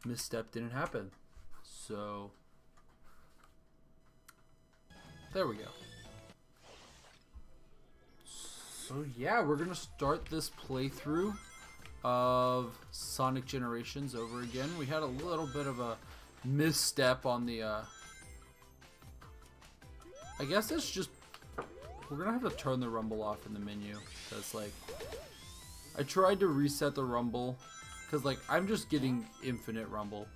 misstep didn't happen. So there we go. So yeah, we're gonna start this playthrough of Sonic Generations over again. We had a little bit of a misstep on the I guess it's just we're gonna have to turn the rumble off in the menu, because like I tried to reset the rumble because like I'm just getting infinite rumble.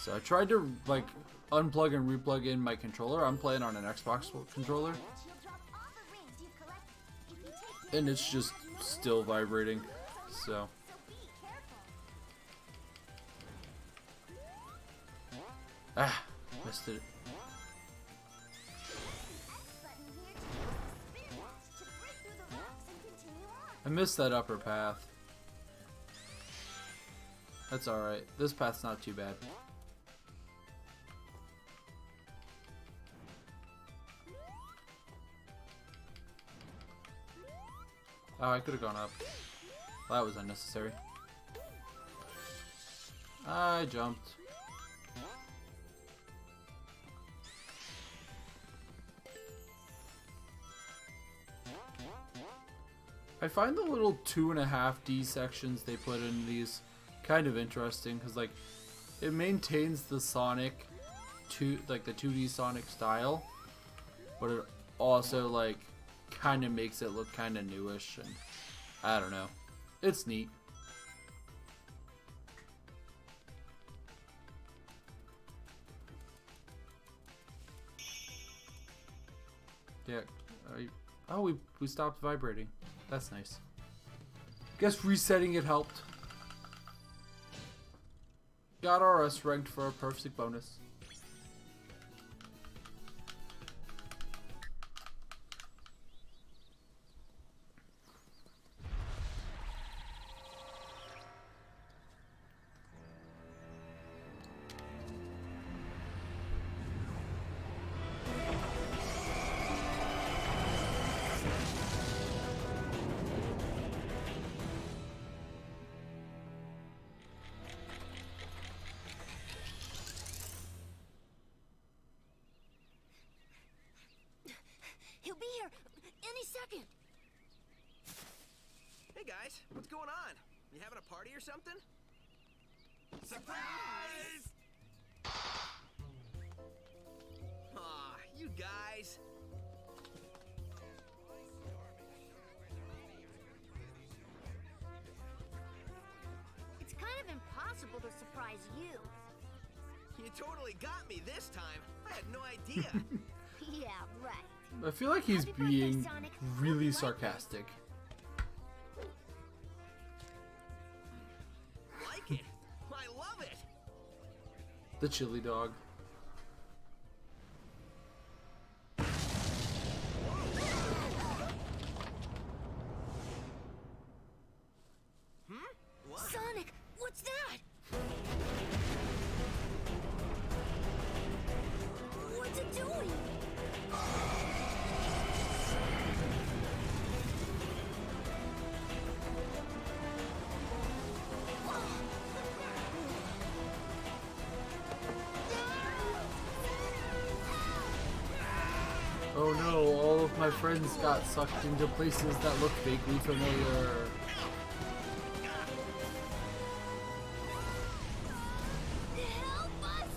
So I tried to like unplug and replug in my controller. I'm playing on an Xbox controller and it's just still vibrating. So missed it. I missed that upper path. That's alright. This path's not too bad. Oh, I could have gone up. That was unnecessary. I jumped. I find the little 2.5D sections they put in these kind of interesting, because like it maintains the Sonic the 2D Sonic style, but it also like kind of makes it look kind of newish, and I don't know, it's neat. Yeah, oh, we stopped vibrating. That's nice. Guess resetting it helped. Got RS ranked for a perfect bonus. He'll be here any second. Hey guys, what's going on? You having a party or something? Surprise! Aw, you guys. It's kind of impossible to surprise you. You totally got me this time. I had no idea. Yeah, right. I feel like he's Happy birthday, being Sonic. really Like sarcastic. Like it. I love it. The chili dog. What? Sonic, what's that? What's it doing? Oh no, all of my friends got sucked into places that look vaguely familiar. Help us!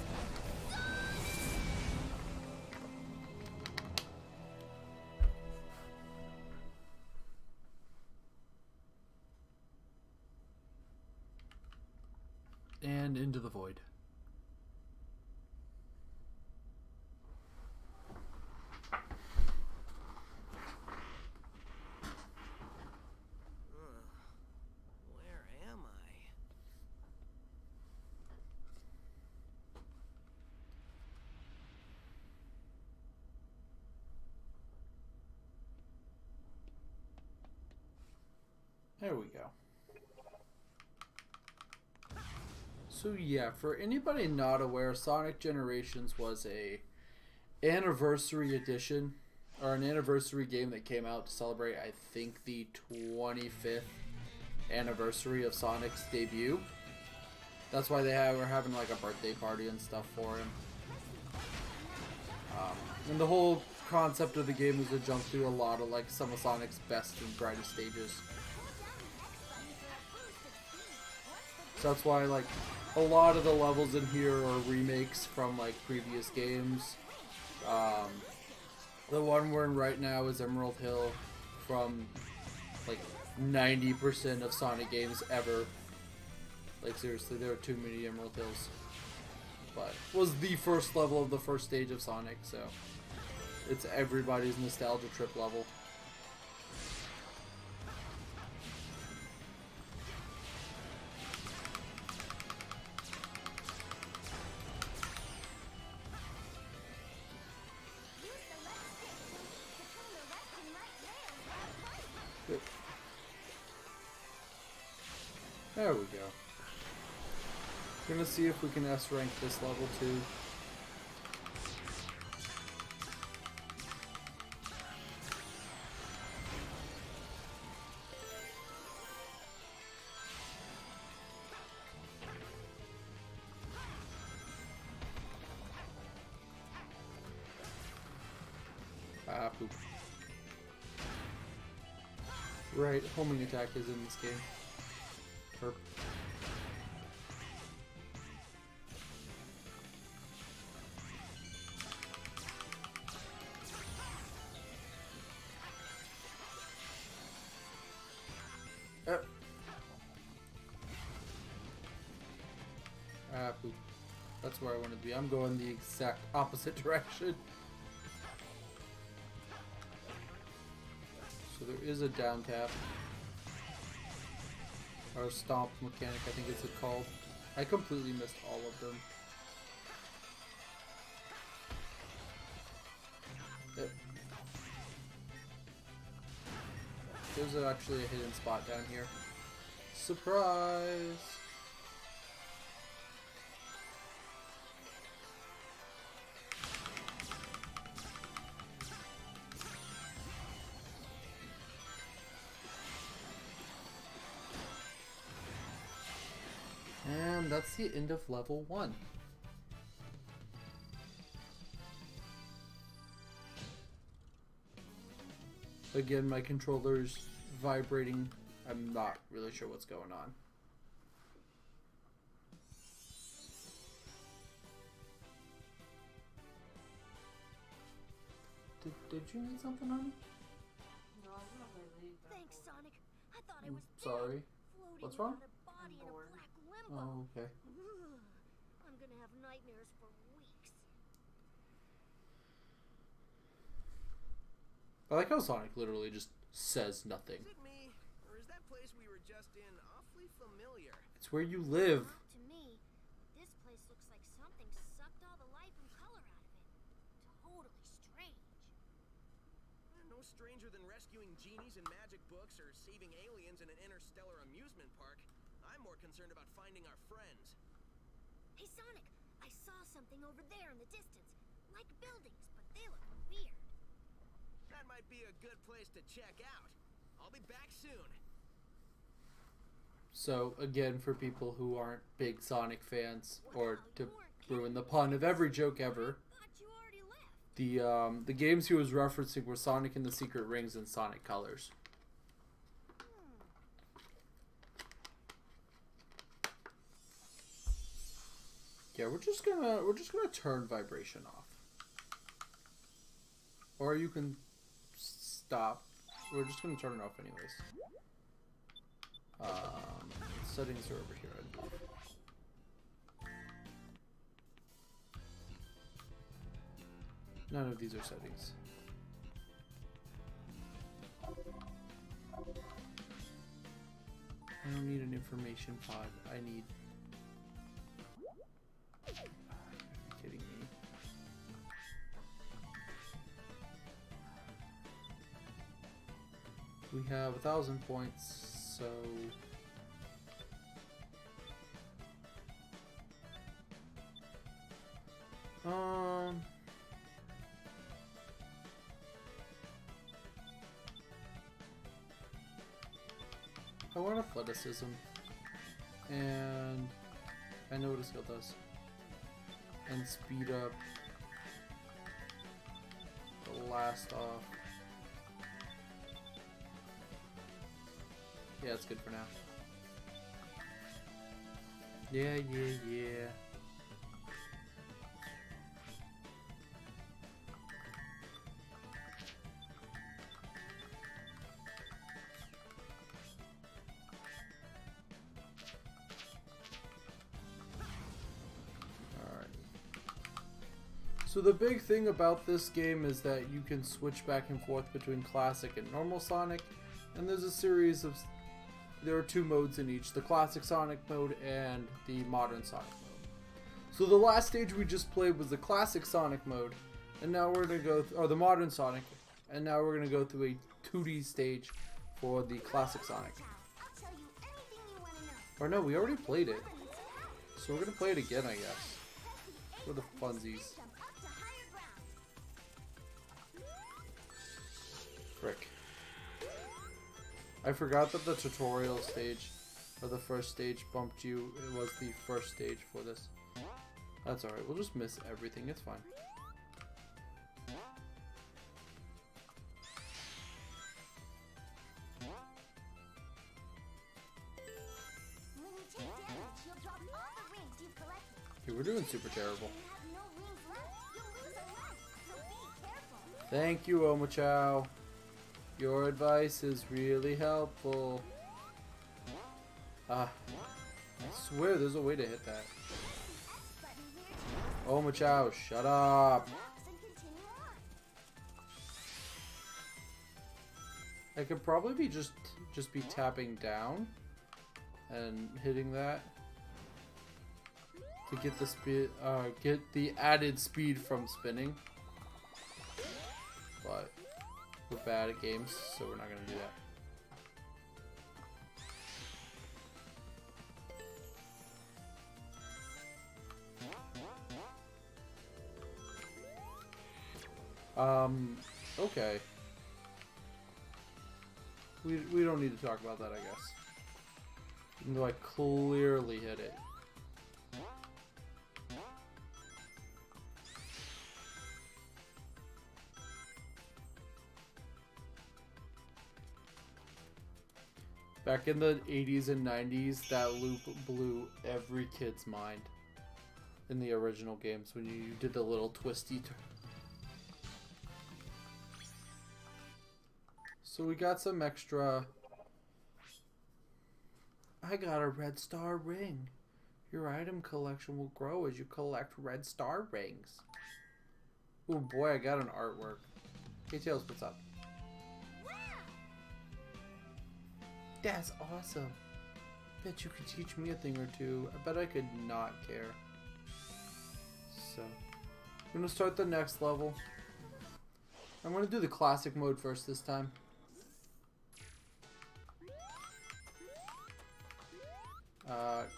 And into the void. Where am I? There we go. So yeah, for anybody not aware, Sonic Generations was a anniversary edition, or an anniversary game that came out to celebrate, I think, the 25th anniversary of Sonic's debut. That's why we're having like a birthday party and stuff for him. And the whole concept of the game is to jump through a lot of like some of Sonic's best and brightest stages. So that's why like a lot of the levels in here are remakes from like previous games. The one we're in right now is Emerald Hill from like 90% of Sonic games ever. Like seriously, there are too many Emerald Hills. But it was the first level of the first stage of Sonic, so it's everybody's nostalgia trip level. There we go. Gonna see if we can S rank this level too. Ah, poop. Right, homing attack is in this game. Herp. Ah, poop. That's where I want to be. I'm going the exact opposite direction. So there is a down tap. Or stomp mechanic, I think it's called. I completely missed all of them. Yep. There's actually a hidden spot down here. Surprise! And that's the end of level 1. Again, my controller's vibrating. I'm not really sure what's going on. Did you need something, honey? No, I'm not gonna leave. Thanks, Sonic. I thought I was Sorry. dead, floating What's wrong? around a body in a bored. black limbo. Oh, okay. I'm gonna have nightmares for weeks. I like how Sonic literally just says nothing. Is it me, or is that place we were just in awfully familiar? It's where you live. Not to me. This place looks like something sucked all the life and color out of it. Totally strange. No stranger than rescuing genies in magic books or saving aliens in an interstellar amusement park. I'm more concerned about finding our friends. Hey, Sonic, I saw something over there in the distance. Like buildings, but they look weird. That might be a good place to check out. I'll be back soon. So, again, for people who aren't big Sonic fans, or to ruin the pun of every joke ever, Thought you already left. the games he was referencing were Sonic and the Secret Rings and Sonic Colors. Yeah, we're just gonna turn vibration off. Or you can stop. We're just gonna turn it off anyways. Settings are over here, I believe. None of these are settings. I don't need an information pod. I need... Are you kidding me? We have 1,000 points, so... I want athleticism, and know what a skill does. And speed up the last off. Yeah, it's good for now. Yeah. So the big thing about this game is that you can switch back and forth between classic and normal Sonic, and there's a series of, there are 2 modes in each, the classic Sonic mode and the modern Sonic mode. So the last stage we just played was the classic Sonic mode, and now we're going to go, or the modern Sonic, and now we're going to go through a 2D stage for the classic Sonic. Or no, we already played it. So we're going to play it again, I guess. For the funsies. Frick. I forgot that the tutorial stage, or the first stage, bumped you. It was the first stage for this. That's alright, we'll just miss everything, it's fine. Okay, we're doing super terrible. Thank you, Omochao. Your advice is really helpful. I swear there's a way to hit that. Omochao, shut up. I could probably be just be tapping down and hitting that to get the speed, get the added speed from spinning. But we're bad at games, so we're not gonna do that. Okay. We don't need to talk about that, I guess. Even though I clearly hit it. Back in the 80s and 90s, that loop blew every kid's mind in the original games when you did the little twisty turn. So we got some extra. I got a red star ring. Your item collection will grow as you collect red star rings. Oh boy, I got an artwork. Hey Tails, what's up? That's awesome. Bet you could teach me a thing or two. I bet I could not care. So, I'm gonna start the next level. I'm gonna do the classic mode first this time.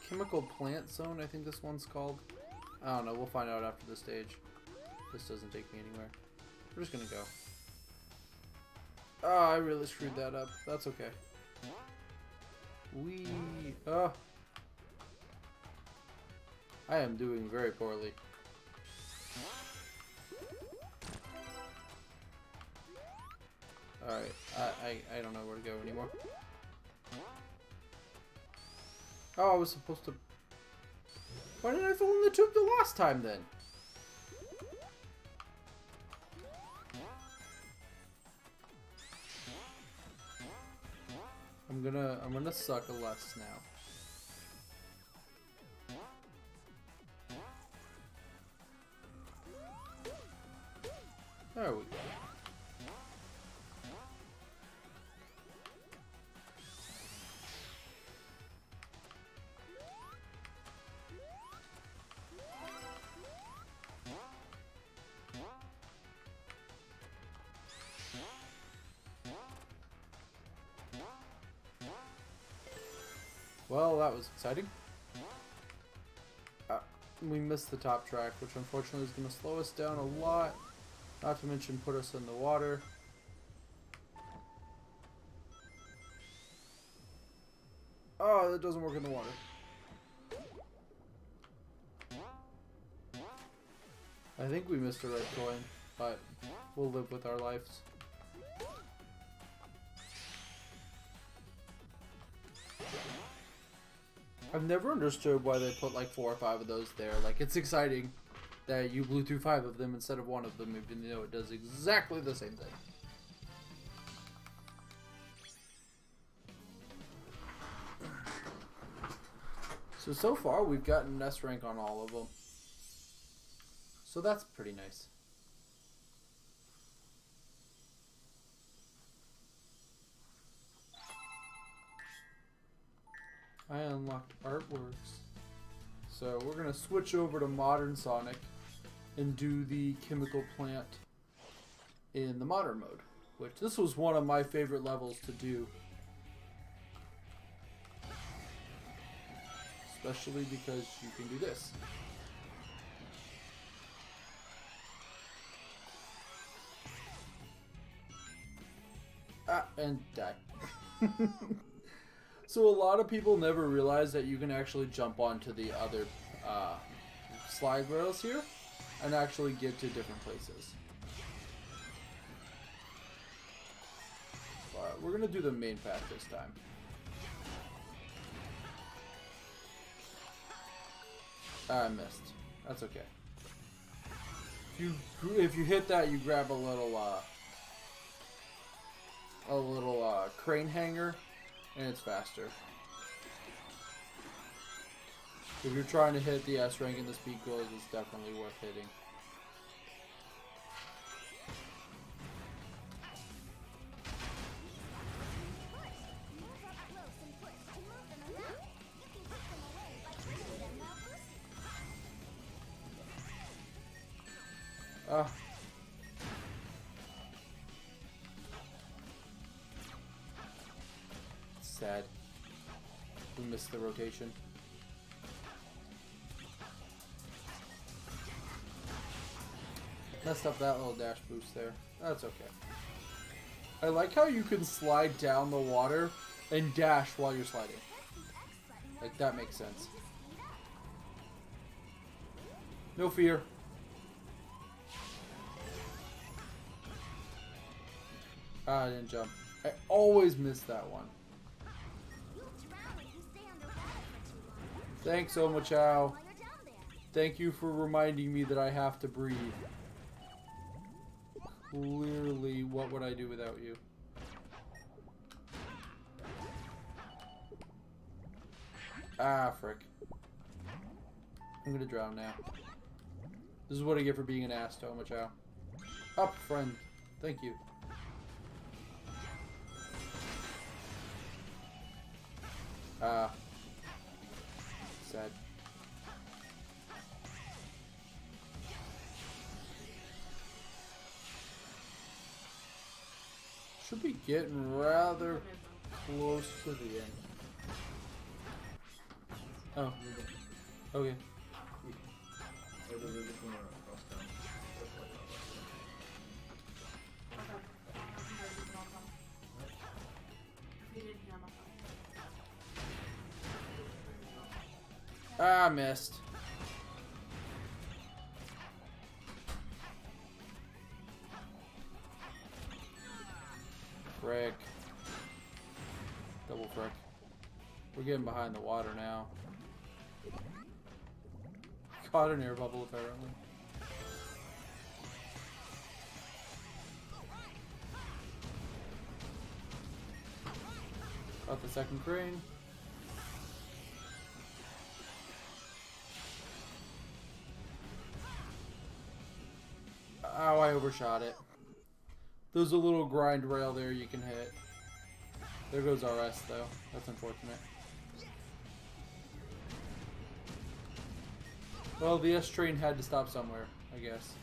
Chemical Plant Zone, I think this one's called. I don't know, we'll find out after the stage. This doesn't take me anywhere. We're just gonna go. Oh, I really screwed that up. That's okay. Oh. I am doing very poorly. Alright, I don't know where to go anymore. Oh, I was supposed to... Why didn't I fall in the tube the last time then? I'm gonna suck less now. There we go. Well, that was exciting. We missed the top track, which unfortunately is going to slow us down a lot. Not to mention put us in the water. Oh, that doesn't work in the water. I think we missed a red coin, but we'll live with our lives. I've never understood why they put like 4 or 5 of those there. Like, it's exciting that you blew through 5 of them instead of 1 of them, even though it does exactly the same thing. So far we've gotten an S rank on all of them. So that's pretty nice. I unlocked artworks. So we're gonna switch over to Modern Sonic and do the chemical plant in the modern mode, which this was one of my favorite levels to do. Especially because you can do this. Ah, and die. So a lot of people never realize that you can actually jump onto the other slide rails here and actually get to different places. Alright, we're gonna do the main path this time. I missed. That's okay. If you hit that, you grab a little crane hanger, and it's faster. If you're trying to hit the S rank in the speed goals, it's definitely worth hitting. Ah. Sad. We missed the rotation. Messed up that little dash boost there. That's okay. I like how you can slide down the water and dash while you're sliding. Like, that makes sense. No fear. Ah, I didn't jump. I always miss that one. Thanks, Omochao. Thank you for reminding me that I have to breathe. Clearly, what would I do without you? Ah, frick. I'm gonna drown now. This is what I get for being an ass to Omochao. Up, friend. Thank you. Sad. Should be getting rather close to the end. Oh. Okay. Ah, missed. Frick. Double frick. We're getting behind the water now. Caught an air bubble apparently. Got the second crane. Oh, I overshot it. There's a little grind rail there you can hit. There goes RS though. That's unfortunate. Well, the S train had to stop somewhere, I guess.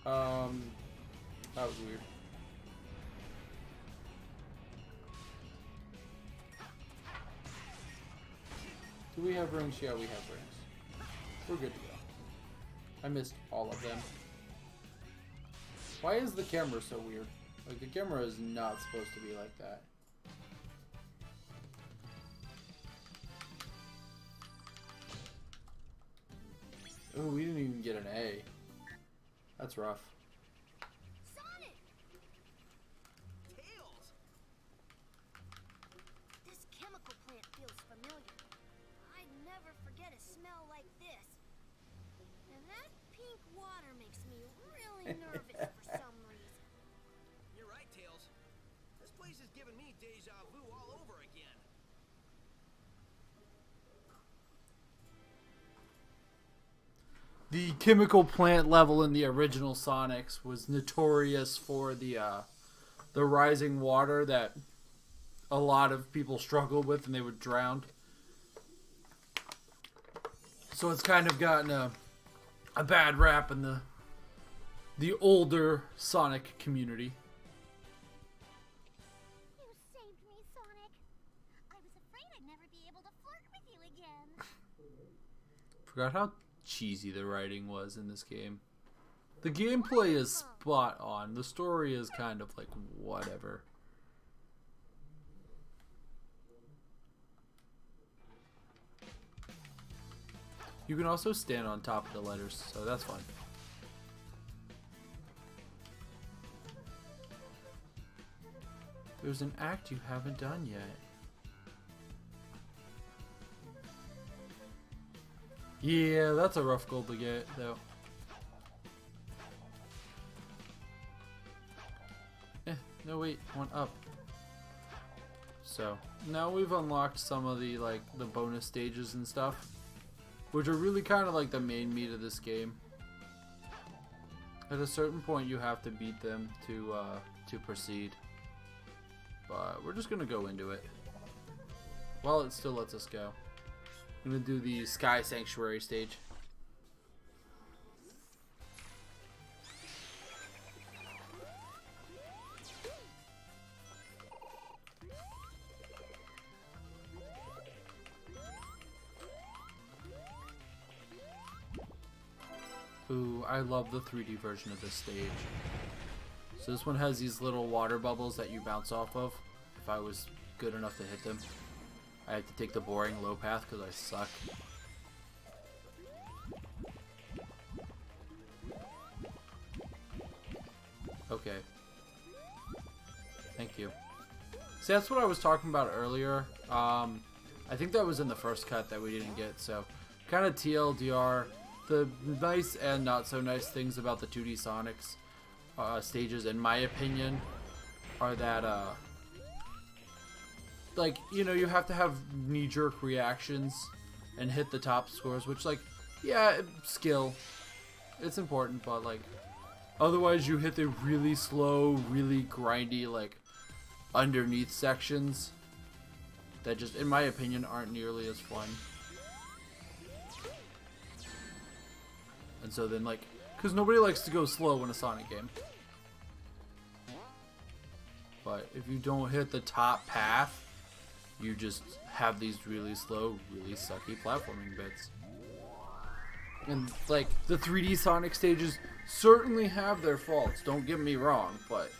That was weird. Do we have rings? Yeah, we have rings. We're good to go. I missed all of them. Why is the camera so weird? Like, the camera is not supposed to be like that. Oh, we didn't even get That's rough. Sonic! Tails! This chemical plant feels familiar. I'd never forget a smell like this. And that pink water makes me really nervous for some reason. You're right, Tails. This place is giving me deja vu all over again. The chemical plant level in the original Sonics was notorious for the rising water that a lot of people struggled with and they would drown. So it's kind of gotten a bad rap in the older Sonic community. You saved me, Sonic. I was afraid I'd never be able to flirt with you again. Forgot how cheesy the writing was in this game. The gameplay is spot on. The story is kind of like whatever. You can also stand on top of the letters, so that's fun. There's an act you haven't done yet. Yeah, that's a rough goal to get, though. No wait, one up. So, now we've unlocked some of the, like, the bonus stages and stuff, which are really kind of like the main meat of this game. At a certain point, you have to beat them to proceed. But we're just gonna go into it. While it still lets us go. I'm gonna do the Sky Sanctuary stage. Ooh, I love the 3D version of this stage. So this one has these little water bubbles that you bounce off of. If I was good enough to hit them. I have to take the boring low path because I suck. Okay. Thank you. See, that's what I was talking about earlier. I think that was in the first cut that we didn't get, so kind of TLDR. The nice and not so nice things about the 2D Sonics stages, in my opinion, are that like, you know, you have to have knee-jerk reactions and hit the top scores, which, like, yeah, skill, it's important, but, like, otherwise you hit the really slow, really grindy, like, underneath sections that just, in my opinion, aren't nearly as fun. And so then, like, because nobody likes to go slow in a Sonic game. But if you don't hit the top path, you just have these really slow, really sucky platforming bits. And, like, the 3D Sonic stages certainly have their faults, don't get me wrong, but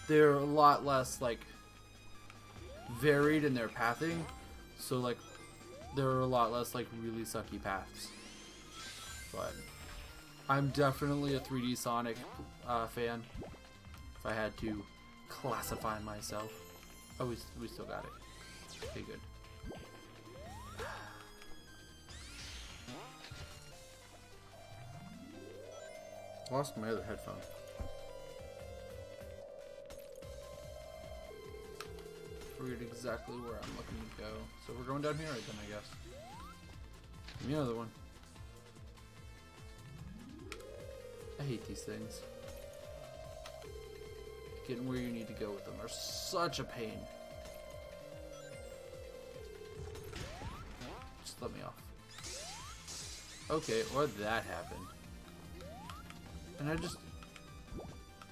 they're a lot less, like, varied in their pathing. So, like, there are a lot less, like, really sucky paths. But I'm definitely a 3D Sonic fan, if I had to classify myself. Oh, we still got it. Okay, good. Lost my other headphone. Forget exactly where I'm looking to go. So we're going down here again, I guess. Give me another one. I hate these things. Getting where you need to go with them are such a pain. Just let me off. Okay, or that happened. And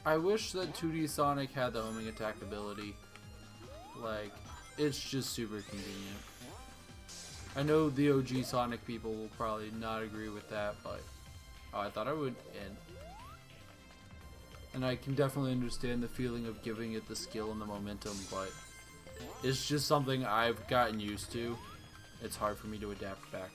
I wish that 2D Sonic had the homing attack ability. Like, it's just super convenient. I know the OG Sonic people will probably not agree with that, but oh, I thought I would end. And I can definitely understand the feeling of giving it the skill and the momentum, but it's just something I've gotten used to. It's hard for me to adapt back.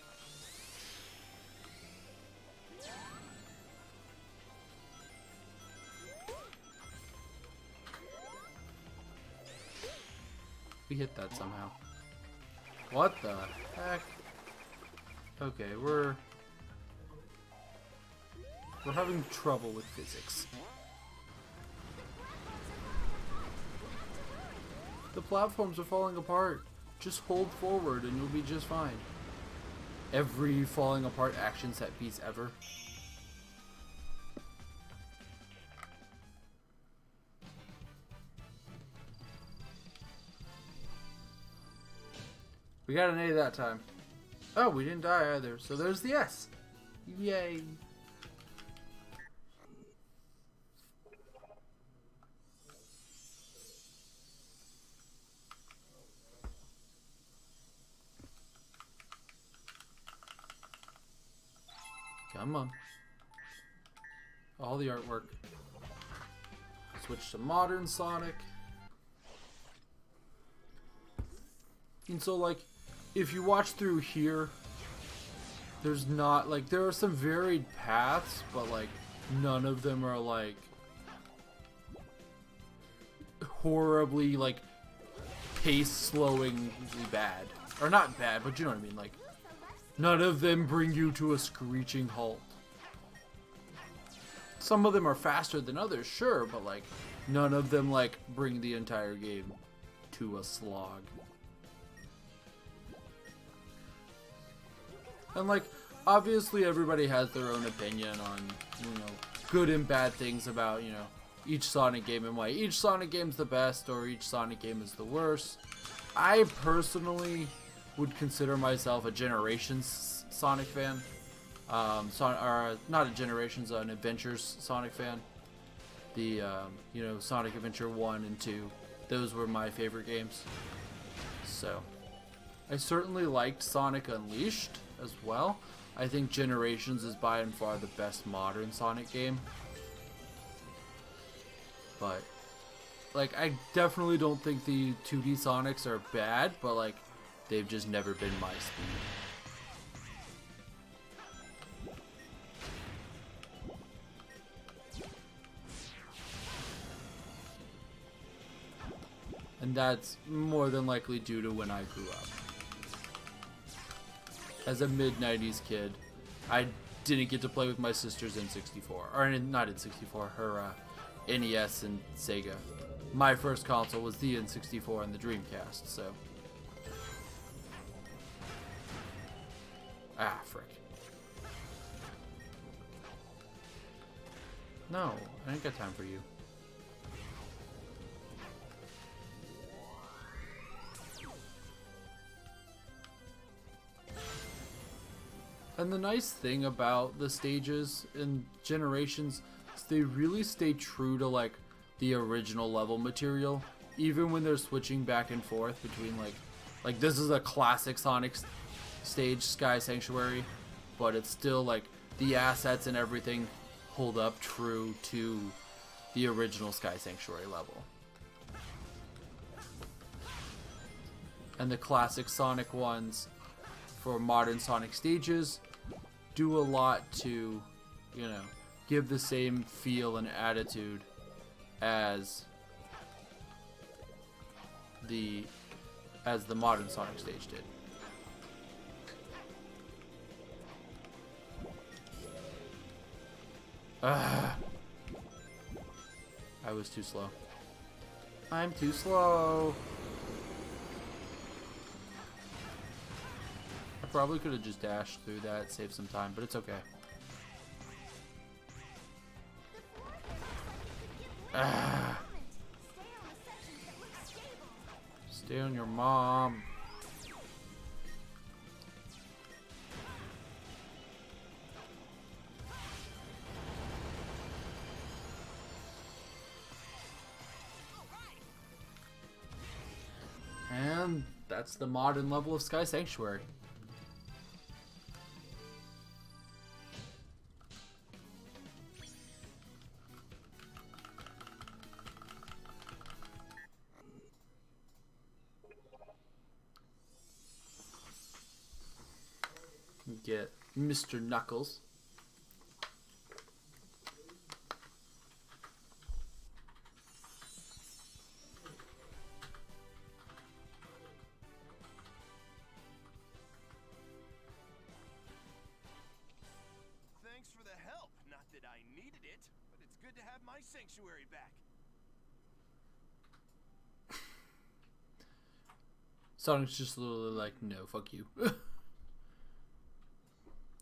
We hit that somehow. What the heck? Okay, we're having trouble with physics. The platforms are falling apart. Just hold forward and you'll be just fine. Every falling apart action set piece ever. We got an A that time. Oh, we didn't die either. So there's the S. Yay. Come on. All the artwork. Switch to modern Sonic. And so, like, if you watch through here, there's not, like, there are some varied paths, but, like, none of them are, like, horribly, like, pace-slowingly bad. Or not bad, but you know what I mean, like, none of them bring you to a screeching halt. Some of them are faster than others, sure, but, like, none of them, like, bring the entire game to a slog. And, like, obviously everybody has their own opinion on, you know, good and bad things about, you know, each Sonic game and why each Sonic game's the best or each Sonic game is the worst. I personally would consider myself a Generations Sonic fan. Not a Generations, an Adventures Sonic fan. The, you know, Sonic Adventure 1 and 2. Those were my favorite games. So, I certainly liked Sonic Unleashed as well. I think Generations is by and far the best modern Sonic game. But, like, I definitely don't think the 2D Sonics are bad, but, like, they've just never been my speed. And that's more than likely due to when I grew up. As a mid-90s kid, I didn't get to play with my sister's N64. Or not N64, her NES and Sega. My first console was the N64 and the Dreamcast, so... Ah, frick. No, I ain't got time for you. And the nice thing about the stages in Generations is they really stay true to, like, the original level material, even when they're switching back and forth between, like this is a classic Sonic stage, Sky Sanctuary, but it's still, like, the assets and everything hold up true to the original Sky Sanctuary level. And the classic Sonic ones for modern Sonic stages do a lot to, you know, give the same feel and attitude as the modern Sonic stage did. I was too slow. I'm too slow. I probably could have just dashed through that, saved some time, but it's okay. Stay on your mom. And that's the modern level of Sky Sanctuary. Get Mr. Knuckles. my sanctuary back. Sonic's just literally like, no, fuck you.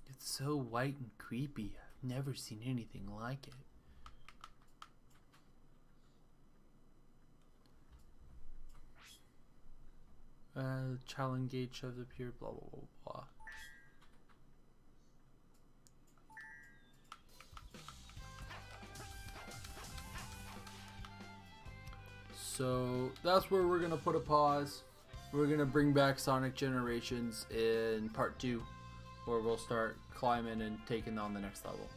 It's so white and creepy. I've never seen anything like it. Challenge gauge have appeared, blah blah blah blah. So that's where we're gonna put a pause. We're gonna bring back Sonic Generations in part 2, where we'll start climbing and taking on the next level.